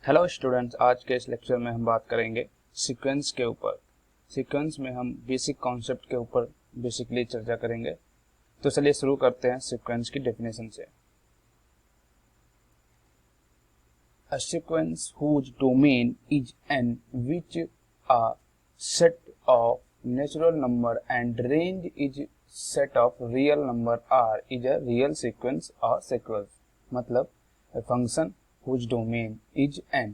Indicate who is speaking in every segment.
Speaker 1: Hello students, आज के इस लेक्चर में हम बात करेंगे सीक्वेंस के ऊपर। सीक्वेंस में हम बेसिक कॉन्सेप्ट के ऊपर बेसिकली चर्चा करेंगे। तो चलिए शुरू करते हैं सीक्वेंस की डेफिनेशन से। A sequence whose domain is n, which a set of natural number and range is set of real number r, is a real sequence or sequence। मतलब a function whose domain is n,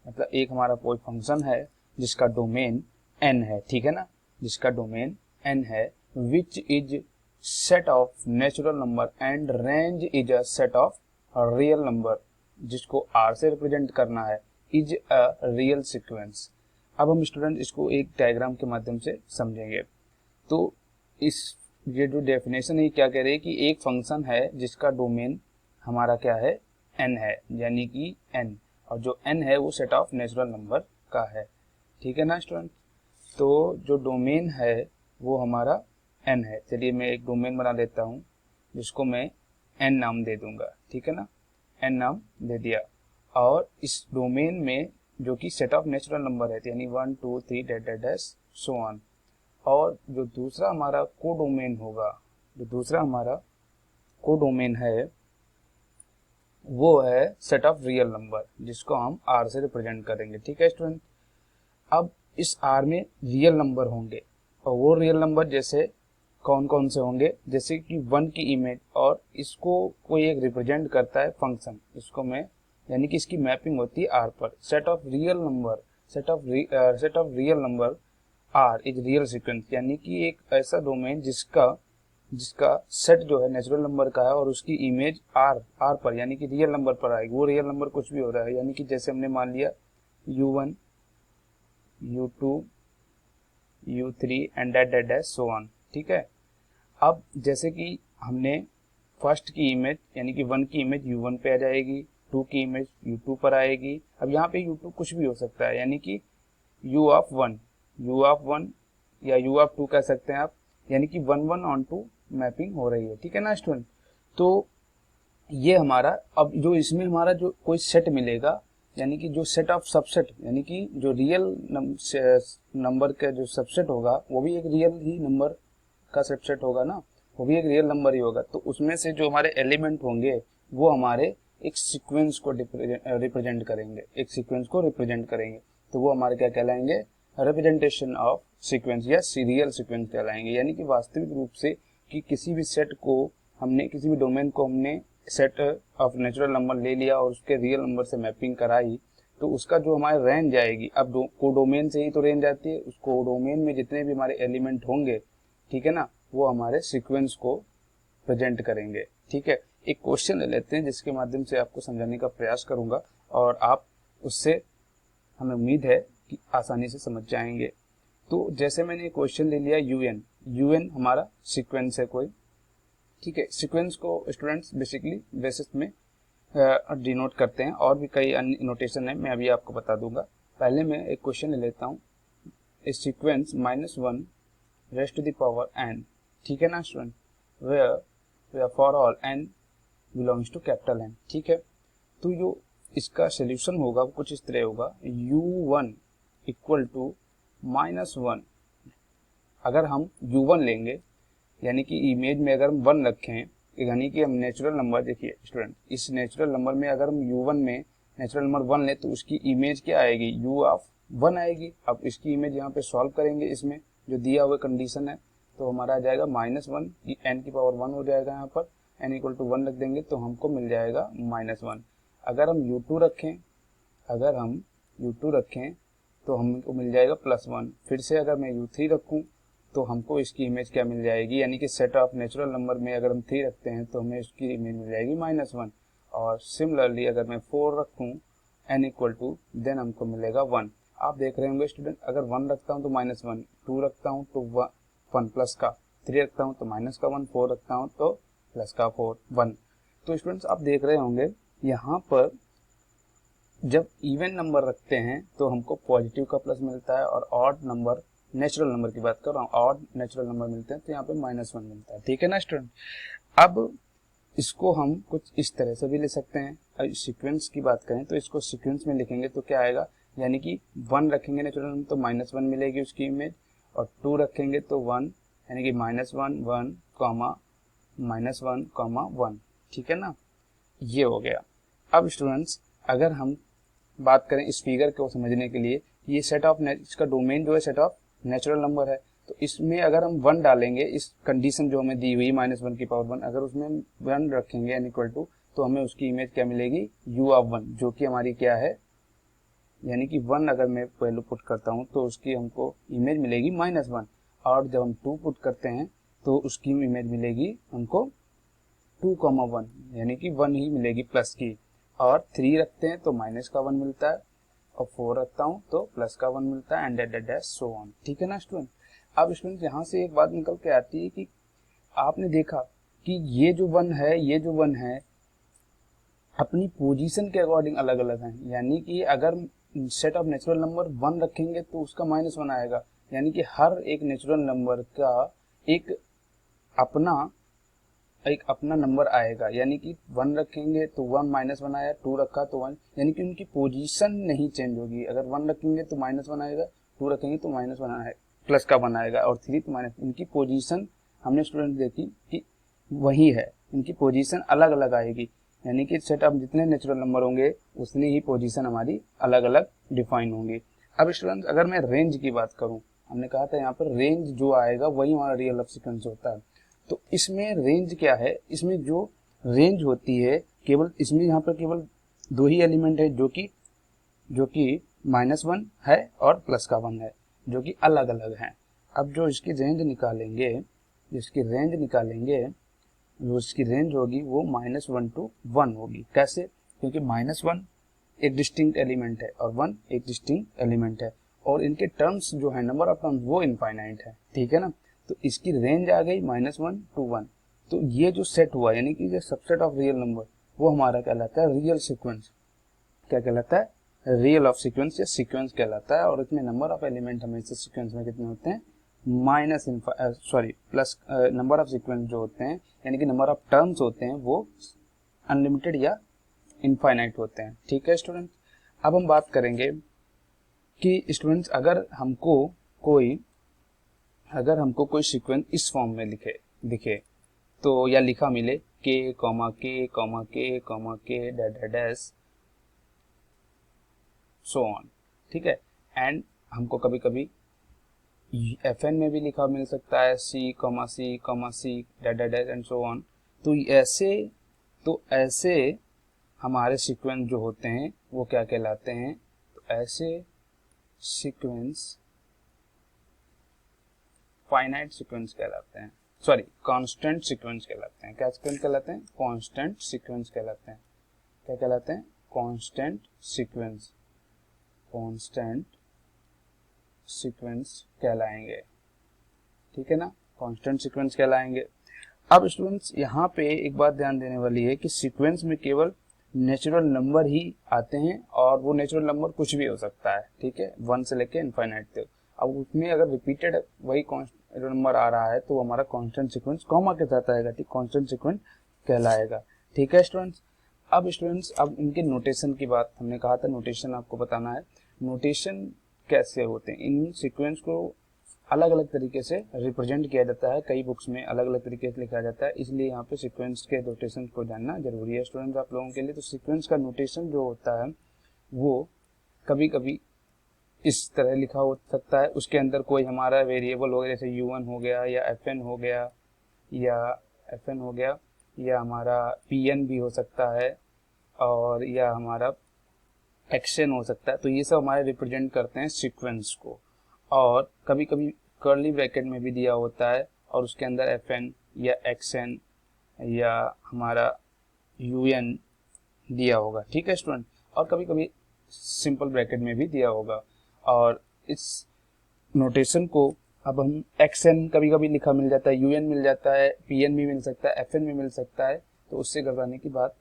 Speaker 1: मतलब एक हमारा कोई function है जिसका domain n है, ठीक है ना, जिसका डोमेन n है, which is set of natural number and range is a set of real number, जिसको r से रिप्रेजेंट करना है, इज अ रियल सीक्वेंस। अब हम स्टूडेंट इसको एक डायग्राम के माध्यम से समझेंगे। तो इस ये जो डेफिनेशन है क्या कह रही है कि एक फंक्शन है जिसका डोमेन हमारा क्या है, n है, यानी कि n, और जो n है वो सेट ऑफ नेचुरल नंबर का है, ठीक है ना स्टूडेंट। तो जो डोमेन है वो हमारा n है। चलिए मैं एक डोमेन बना लेता हूँ जिसको मैं n नाम दे दूंगा, ठीक है ना, n नाम दे दिया। और इस डोमेन में जो कि सेट ऑफ नेचुरल नंबर है, यानी 1 2 3 dash dash dash so on. और जो दूसरा हमारा को डोमेन होगा, जो दूसरा हमारा को डोमेन है वो है सेट ऑफ रियल नंबर, जिसको हम r से रिप्रेजेंट करेंगे, ठीक है स्टूडेंट। अब इस r में रियल नंबर होंगे, और वो रियल नंबर जैसे कौन कौन से होंगे, जैसे कि 1 की इमेज, और इसको कोई एक रिप्रेजेंट करता है फंक्शन, इसको मैं, यानी कि इसकी मैपिंग होती है r पर। Set of real number, set of real number r is real sequence, यानी कि एक ऐसा डोमेन जिसका सेट जो है नेचुरल नंबर का है और उसकी इमेज r पर, यानी कि रियल नंबर पर आएगी। वो रियल नंबर कुछ भी हो रहा है, यानी कि जैसे हमने मान लिया u1 u2 u3 and that that dash so on, ठीक है। अब जैसे कि हमने फर्स्ट की इमेज, यानी कि 1 की इमेज u1 पे आ जाएगी, 2 की इमेज u2 पर आएगी। अब यहाँ पे u2 कुछ भी हो सकता है, यानी कि u ऑफ 1 या u ऑफ 2 कह सकते हैं आप, यानी कि 1 1 ऑन 2 मैपिंग हो रही है, ठीक है ना स्टूडेंट। तो ये हमारा, अब जो इसमें हमारा जो कोई सेट मिलेगा, यानी कि जो सेट ऑफ सबसेट, यानी कि जो रियल नंबर का जो सबसेट होगा वो भी एक रियल ही नंबर का सबसेट होगा ना, वो भी एक रियल नंबर ही होगा। तो उसमें से जो हमारे एलिमेंट होंगे वो हमारे एक सीक्वेंस को रिप्रेजेंट करेंगे, एक सीक्वेंस को रिप्रेजेंट करेंगे। तो वो हमारे क्या कहलाएंगे, रिप्रेजेंटेशन ऑफ सीक्वेंस या सीरियल सीक्वेंस कहलाएंगे। यानी कि वास्तविक रूप से कि किसी भी सेट को हमने, किसी भी डोमेन को हमने सेट ऑफ नेचुरल नंबर ले लिया और उसके रियल नंबर से मैपिंग कराई, तो उसका जो हमारे रेंज आएगी, अब कोडोमेन से ही तो रेंज आती है, उस कोडोमेन में जितने भी हमारे एलिमेंट होंगे, ठीक है ना, वो हमारे सीक्वेंस को प्रेजेंट करेंगे, ठीक है। एक क्वेश्चन ले लेते हैं जिसके माध्यम से आपको समझाने का प्रयास करूंगा, और आप उससे, हमें उम्मीद है कि आसानी से समझ जाएंगे। तो जैसे मैंने क्वेश्चन ले लिया यूएन हमारा सीक्वेंस है कोई, ठीक है। सीक्वेंस को स्टूडेंट्स बेसिकली बेसिस में डिनोट करते हैं, और भी कई अन्य नोटेशन है, मैं अभी आपको बता दूंगा। पहले मैं एक क्वेश्चन ले लेता हूँ, a sequence -1 raised to the power n, ठीक है ना student, where for all n belongs to capital N, ठीक है। तो जो इसका सोल्यूशन होगा वो कुछ इस तरह होगा, u1 इक्वल टू -1। अगर हम u1 लेंगे, यानी कि इमेज में अगर हम 1 रखें, यानी कि हम नेचुरल नंबर, देखिए स्टूडेंट, इस नेचुरल नंबर में अगर हम u1 में नेचुरल नंबर 1 ले, तो उसकी इमेज क्या आएगी, u ऑफ 1 आएगी। अब इसकी इमेज यहाँ पे सॉल्व करेंगे, इसमें जो दिया हुआ कंडीशन है, तो हमारा आ जाएगा -1, n की पावर 1 हो जाएगा, यहाँ पर n इक्वल टू 1 रख देंगे तो हमको मिल जाएगा -1। अगर हम u2 रखें, अगर हम u2 रखें तो हमको मिल जाएगा +1। फिर से अगर मैं u3 रखूं तो हमको इसकी इमेज क्या मिल जाएगी, यानी कि सेट ऑफ नेचुरल नंबर में अगर हम 3 रखते हैं तो हमें इसकी इमेज मिल जाएगी -1। और सिमिलरली अगर मैं 4 रखूं n इक्वल टू, देन हमको मिलेगा 1। आप देख रहे होंगे स्टूडेंट, अगर 1 रखता हूं तो -1, 2 रखता हूं तो 1 प्लस का, 3 रखता हूं तो माइनस का 1, 4 रखता हूं तो प्लस का 1। तो स्टूडेंट्स आप देख रहे होंगे यहाँ पर जब इवन नंबर रखते हैं तो हमको पॉजिटिव का प्लस मिलता है, और ऑड नंबर, नेचुरल नंबर की बात कर रहा हूँ, ऑड नेचुरल नंबर मिलते हैं तो यहाँ पे -1 मिलता है, ठीक है ना स्टूडेंट। अब इसको हम कुछ इस तरह से भी ले सकते हैं। अब सीक्वेंस की बात करें तो इसको सीक्वेंस में लिखेंगे तो क्या आएगा, यानी कि 1 रखेंगे नेचुरल नंबर तो -1 मिलेगी उसकी इमेज, और 2 रखेंगे तो 1, यानी कि -1 1 कॉमा -1 1, ठीक है ना, ये हो गया। अब स्टूडेंट्स अगर हम बात करें इस फिगर को समझने के लिए, ये सेट ऑफ इसका डोमेन जो है सेट ऑफ नेचुरल नंबर है, तो इसमें अगर हम 1 डालेंगे, इस कंडीशन जो हमें दी हुई -1 की पावर 1, अगर उसमें 1 रखेंगे n इक्वल टू, तो हमें उसकी इमेज क्या मिलेगी, u ऑफ 1, जो कि हमारी क्या है, यानी कि 1 अगर मैं वैल्यू पुट करता हूँ तो उसकी हमको इमेज मिलेगी -1, और जब हम 2 पुट करते हैं तो उसकी इमेज मिलेगी हमको 2,1, यानी कि 1 ही मिलेगी प्लस की, और 3 रखते हैं तो माइनस का 1 मिलता है, और 4 रखता हूँ तो प्लस का 1 मिलता है, एंड डेट सो ऑन, ठीक है ना स्टूडेंट। अब स्टूडेंट यहाँ से एक बात निकल के आती है कि आपने देखा कि ये जो 1 है, ये जो 1 है अपनी पोजीशन के अकॉर्डिंग अलग अलग हैं, यानी कि अगर सेट ऑफ नेचुरल नंबर 1 रखेंगे तो उसका -1 आएगा, यानी कि हर एक नेचुरल नंबर का एक अपना नंबर आएगा, यानी कि 1 रखेंगे तो 1 -1 आया, 2 रखा तो 1, यानी कि उनकी पोजीशन नहीं चेंज होगी। अगर 1 रखेंगे तो -1 आएगा, 2 रखेंगे तो -1 आएगा, प्लस का 1 आएगा, और 3 तो माइनस, इनकी पोजीशन हमने स्टूडेंट देखी कि वही है, इनकी पोजीशन अलग अलग आएगी, यानी कि सेट ऑफ जितने नेचुरल नंबर होंगे उतनी ही पोजीशन हमारी अलग अलग डिफाइन होंगी। अब स्टूडेंट अगर मैं रेंज की बात करूं, हमने कहा था यहाँ पर रेंज जो आएगा वही हमारा रियल ऑफ सीक्वेंस होता है। तो इसमें रेंज क्या है, इसमें जो रेंज होती है केवल इसमें यहाँ पर केवल 2 ही एलिमेंट है जो कि -1 है और प्लस का 1 है, जो कि अलग अलग हैं। अब जो इसकी रेंज निकालेंगे, जो इसकी रेंज होगी वो -1 to 1 होगी। कैसे, क्योंकि -1 एक डिस्टिंक्ट एलिमेंट है और 1 एक डिस्टिंक्ट एलिमेंट है, और इनके टर्म्स जो है नंबर ऑफ टर्म्स वो इनफाइनाइट है, ठीक है ना। तो इसकी रेंज आ गई -1 to 1। तो ये जो सेट हुआ, यानी कि जो सबसेट ऑफ रियल नंबर, वो हमारा कहलाता है रियल सीक्वेंस। क्या कहलाता है, रियल ऑफ सीक्वेंस या सीक्वेंस कहलाता है। और इसमें नंबर ऑफ एलिमेंट हमेशा सीक्वेंस में कितने होते हैं, प्लस नंबर ऑफ सीक्वेंस जो होते हैं, यानी कि नंबर ऑफ टर्म्स होते हैं वो अनलिमिटेड या इनफाइनाइट होते हैं, ठीक है स्टूडेंट। अब हम बात करेंगे कि स्टूडेंट्स अगर हमको कोई सीक्वेंस इस फॉर्म में दिखे तो या लिखा मिले k, k, dash so on, ठीक है, एंड हमको कभी कभी fn में भी लिखा मिल सकता है c, dash and so on. तो ऐसे हमारे सीक्वेंस जो होते हैं वो क्या कहलाते हैं, तो ऐसे सीक्वेंस फाइनाइट सीक्वेंस कहलाते हैं, सॉरी कांस्टेंट सीक्वेंस कहलाते हैं। क्या सीक्वेंस कहलाते हैं, कांस्टेंट सीक्वेंस कहलाते हैं। क्या कहलाते हैं, कांस्टेंट सीक्वेंस कहलाएंगे, ठीक है ना, कांस्टेंट सीक्वेंस कहलाएंगे। अब स्टूडेंट्स यहाँ पे एक बात ध्यान देने वाली है कि सीक्वेंस में केवल नेचुरल नंबर ही आते हैं, और वो नेचुरल नंबर कुछ भी हो सकता है, ठीक है, 1 से लेके इनफाइनाइट तक। अब उसमें अगर रिपीटेड वही नंबर आ रहा है तो हमारा कांस्टेंट सीक्वेंस कॉमा के साथ आएगा, ठीक, कांस्टेंट सीक्वेंस कहलाएगा, ठीक है स्टूडेंट्स। अब स्टूडेंट्स अब इनके नोटेशन की बात, हमने कहा था नोटेशन आपको बताना है। नोटेशन कैसे होते हैं, इन सीक्वेंस को अलग अलग तरीके से रिप्रेजेंट किया जाता है, कई बुक्स में अलग अलग तरीके से लिखा जाता है, इसलिए यहाँ पे सीक्वेंस के नोटेशन को जानना जरूरी है स्टूडेंट्स आप लोगों के लिए। तो सीक्वेंस का नोटेशन जो होता है वो कभी कभी इस तरह लिखा हो सकता है, उसके अंदर कोई हमारा वेरिएबल हो गया, जैसे u1 हो गया या fn हो गया या हमारा pn भी हो सकता है, और या हमारा xn हो सकता है। तो ये सब हमारे रिप्रेजेंट करते हैं सीक्वेंस को, और कभी कभी कर्ली ब्रैकेट में भी दिया होता है और उसके अंदर fn या xn या हमारा un दिया होगा, ठीक है स्टूडेंट, और कभी कभी सिंपल ब्रैकेट में भी दिया होगा। और इस नोटेशन को अब हम xn कभी कभी लिखा मिल जाता है, un मिल जाता है, pn भी मिल सकता है, fn भी मिल सकता है, तो उससे घबराने की बात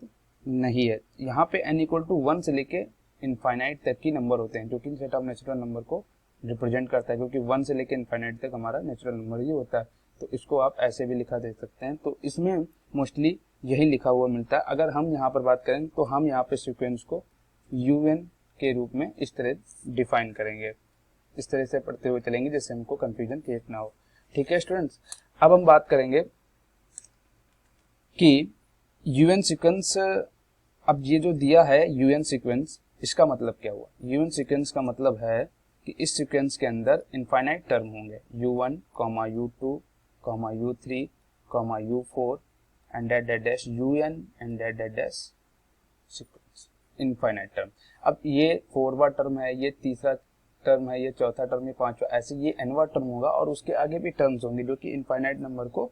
Speaker 1: नहीं है। यहाँ पे n इक्वल टू 1 से लेके इनफाइनाइट तक की नंबर होते हैं, जो कि सेट ऑफ नेचुरल नंबर को रिप्रेजेंट करता है, क्योंकि 1 से लेके इनफाइनाइट तक हमारा नेचुरल नंबर ही होता है। तो इसको आप ऐसे भी लिखा दे सकते हैं। तो इसमें मोस्टली यही लिखा हुआ मिलता है। अगर हम यहाँ पर बात करें तो हम यहाँ पे सीक्वेंस को UN के रूप में इस तरह डिफाइन करेंगे, इस तरह से पढ़ते हुए चलेंगे जिससे हमको कंफ्यूजन क्रिएट ना हो। ठीक है स्टूडेंट्स, अब हम बात करेंगे कि UN सीक्वेंस, अब ये जो दिया है UN सीक्वेंस, इसका मतलब क्या हुआ। UN सीक्वेंस का मतलब है कि इस सीक्वेंस के अंदर इनफाइनाइट टर्म होंगे, U1, U2, U3, U4 and dash UN and dash sequence, infinite term. अब ये 4वां टर्म है, ये तीसरा टर्म है, ये चौथा टर्म, ये पांचवा, ऐसे ये nवां टर्म होगा और उसके आगे भी टर्म्स होंगे जो कि इनफाइनाइट नंबर को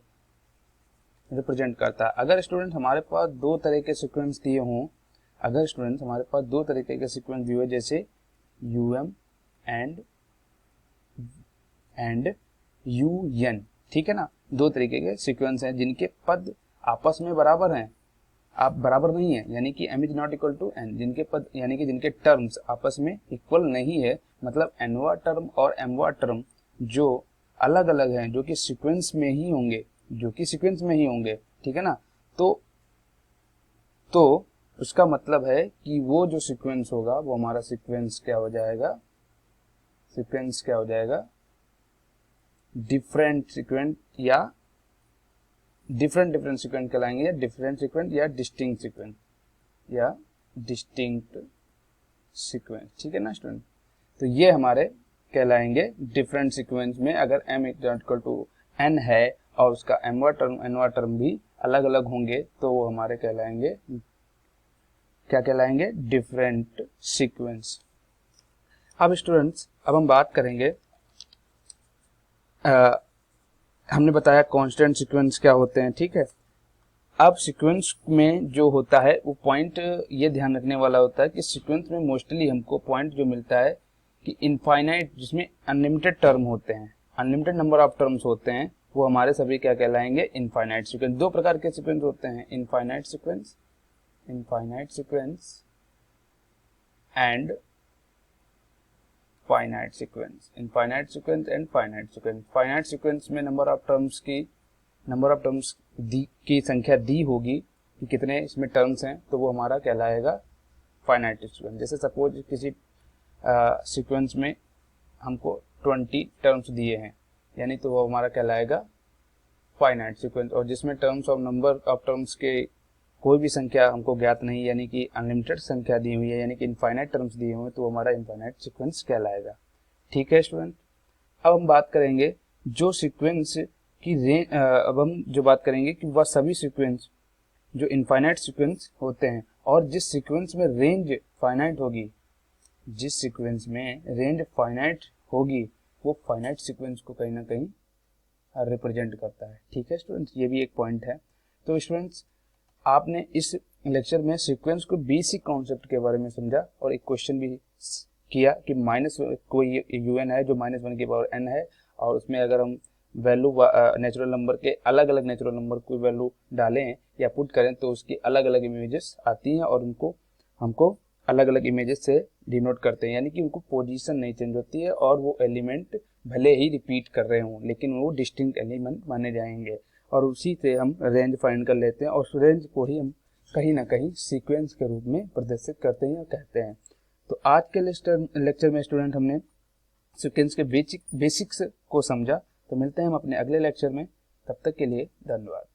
Speaker 1: रिप्रेजेंट करता है। अगर स्टूडेंट हमारे पास दो तरह के सीक्वेंस दिए हों, अगर स्टूडेंट हमारे पास दो तरीके के सीक्वेंस दिए हुए जैसे UM एंड UN, ठीक है ना, दो तरीके के सीक्वेंस हैं जिनके पद आपस में बराबर हैं, आप बराबर नहीं है, यानी कि m is not equal to n, जिनके पद यानी कि जिनके टर्म्स आपस में इक्वल नहीं है, मतलब nवां टर्म और mवां टर्म जो अलग अलग हैं, जो कि सीक्वेंस में ही होंगे, ठीक है ना। तो उसका मतलब है कि वो जो सीक्वेंस होगा वो हमारा सीक्वेंस क्या हो जाएगा, डिफरेंट सीक्वेंस या डिफरेंट सीक्वेंस कहलाएंगे, या डिफरेंट सीक्वेंस या डिस्टिंक्ट सीक्वेंस, ठीक है ना स्टूडेंट। तो ये हमारे कहलाएंगे डिफरेंट सीक्वेंस में अगर m इक्वल टू n है और उसका nवां टर्म भी अलग अलग होंगे तो वो हमारे कहलाएंगे, क्या कहलाएंगे, डिफरेंट सीक्वेंस। अब स्टूडेंट्स, अब हम बात करेंगे, हमने बताया कांस्टेंट सीक्वेंस क्या होते हैं, ठीक है। अब सीक्वेंस में जो होता है वो पॉइंट ये ध्यान रखने वाला होता है कि सीक्वेंस में मोस्टली हमको पॉइंट जो मिलता है कि इनफाइनाइट, जिसमें अनलिमिटेड टर्म होते हैं, अनलिमिटेड नंबर ऑफ टर्म्स होते हैं, वो हमारे सभी क्या कहलाएंगे, इनफाइनाइट सीक्वेंस। दो प्रकार के सीक्वेंस होते हैं, infinite sequence and finite sequence, infinite sequence and finite sequence. Finite sequence में नंबर ऑफ टर्म्स की संख्या दी होगी कि कितने इसमें टर्म्स हैं, तो वो हमारा कहलाएगा फाइनाइट सीक्वेंस। जैसे सपोज किसी सीक्वेंस में हमको 20 टर्म्स दिए हैं, यानी तो वो हमारा कहलाएगा फाइनाइट सीक्वेंस। और जिसमें terms of number of terms के कोई भी संख्या हमको ज्ञात नहीं, यानी कि अनलिमिटेड संख्या दी हुई है, यानी कि इनफाइनाइट टर्म्स दिए हुए हैं, तो हमारा इनफाइनाइट सीक्वेंस कहलाएगा। ठीक है स्टूडेंट, अब हम बात करेंगे जो सीक्वेंस की रेंज, अब हम जो बात करेंगे कि वह सभी सीक्वेंस जो इनफाइनाइट सीक्वेंस होते हैं और जिस सीक्वेंस में रेंज फाइनाइट होगी, जिस सीक्वेंस में रेंज फाइनाइट होगी, वो फाइनाइट सीक्वेंस को कहीं ना कहीं रिप्रेजेंट करता है। ठीक है स्टूडेंट्स, ये भी एक पॉइंट है। तो स्टूडेंट्स, आपने इस लेक्चर में सीक्वेंस को बेसिक कॉन्सेप्ट के बारे में समझा और एक क्वेश्चन भी किया कि माइनस कोई UN है जो -1 की पावर n है, और उसमें अगर हम वैल्यू नेचुरल नंबर के अलग अलग नेचुरल नंबर को वैल्यू डालें या पुट करें तो उसकी अलग अलग इमेजेस आती हैं और उनको हमको अलग अलग इमेजेस से डिनोट करते हैं, यानी कि उनको पोजीशन नहीं चेंज होती है और वो एलिमेंट भले ही रिपीट कर रहे हों लेकिन वो डिस्टिंक्ट एलिमेंट माने जाएंगे, और उसी से हम रेंज फाइंड कर लेते हैं और उस रेंज को ही हम कहीं ना कहीं सीक्वेंस के रूप में प्रदर्शित करते हैं या कहते हैं। तो आज के लेक्चर में स्टूडेंट हमने सीक्वेंस के बेसिक्स को समझा। तो मिलते हैं हम अपने अगले लेक्चर में, तब तक के लिए धन्यवाद।